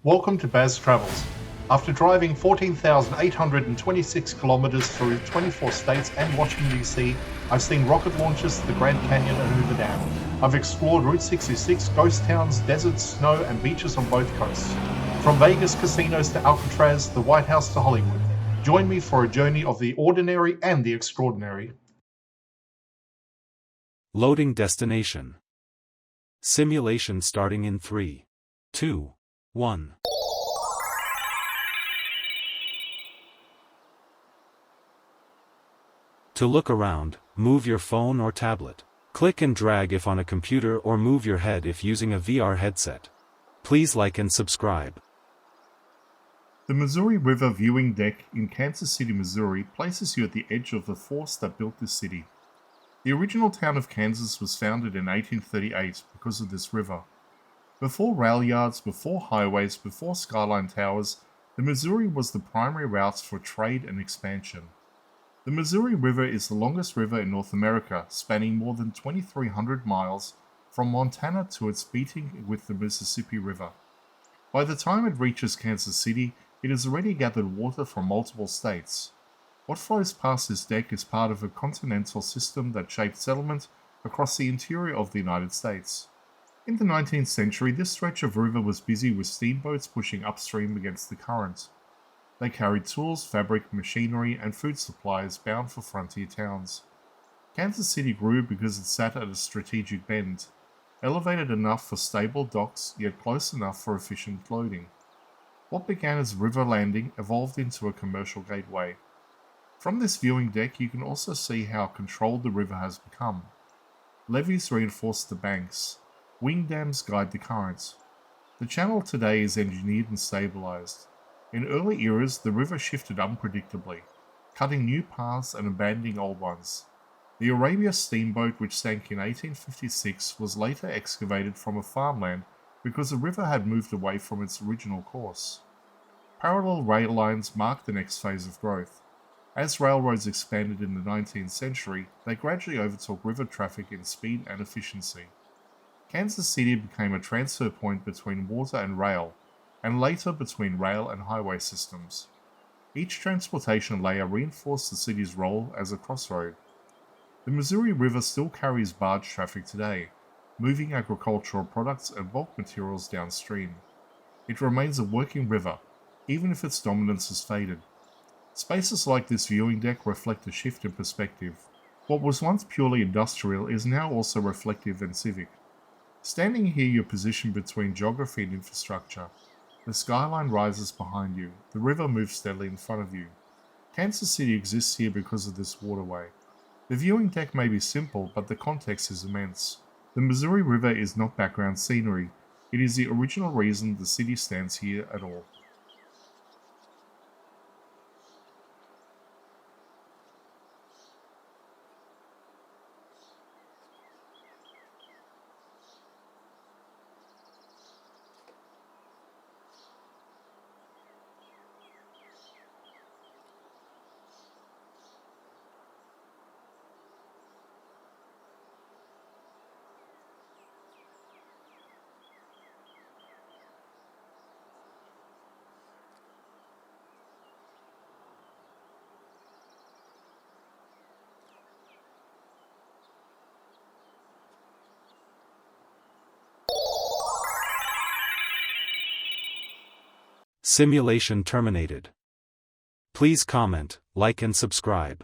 Welcome to Baz Travels. After driving 14,826 kilometers through 24 states and Washington, D.C., I've seen rocket launches to the Grand Canyon and Hoover Dam. I've explored Route 66, ghost towns, deserts, snow, and beaches on both coasts. From Vegas casinos to Alcatraz, the White House to Hollywood. Join me for a journey of the ordinary and the extraordinary. Loading destination. Simulation starting in 3, 2, 1. To look around, move your phone or tablet. Click and drag if on a computer or move your head if using a VR headset. Please like and subscribe. The Missouri River viewing deck in Kansas City, Missouri places you at the edge of the force that built this city. The original town of Kansas was founded in 1838 because of this river. Before rail yards, before highways, before skyline towers, the Missouri was the primary route for trade and expansion. The Missouri River is the longest river in North America, spanning more than 2,300 miles from Montana to its meeting with the Mississippi River. By the time it reaches Kansas City, it has already gathered water from multiple states. What flows past this deck is part of a continental system that shaped settlement across the interior of the United States. In the 19th century, this stretch of river was busy with steamboats pushing upstream against the current. They carried tools, fabric, machinery, and food supplies bound for frontier towns. Kansas City grew because it sat at a strategic bend, elevated enough for stable docks, yet close enough for efficient loading. What began as river landing evolved into a commercial gateway. From this viewing deck, you can also see how controlled the river has become. Levees reinforce the banks. Wing dams guide the currents. The channel today is engineered and stabilized. In early eras, the river shifted unpredictably, cutting new paths and abandoning old ones. The Arabia steamboat, which sank in 1856, was later excavated from a farmland because the river had moved away from its original course. Parallel rail lines marked the next phase of growth. As railroads expanded in the 19th century, they gradually overtook river traffic in speed and efficiency. Kansas City became a transfer point between water and rail, and later between rail and highway systems. Each transportation layer reinforced the city's role as a crossroad. The Missouri River still carries barge traffic today, moving agricultural products and bulk materials downstream. It remains a working river, even if its dominance has faded. Spaces like this viewing deck reflect a shift in perspective. What was once purely industrial is now also reflective and civic. Standing here, you're positioned between geography and infrastructure. The skyline rises behind you, the river moves steadily in front of you. Kansas City exists here because of this waterway. The viewing deck may be simple, but the context is immense. The Missouri River is not background scenery, it is the original reason the city stands here at all. Simulation terminated. Please comment, like and subscribe.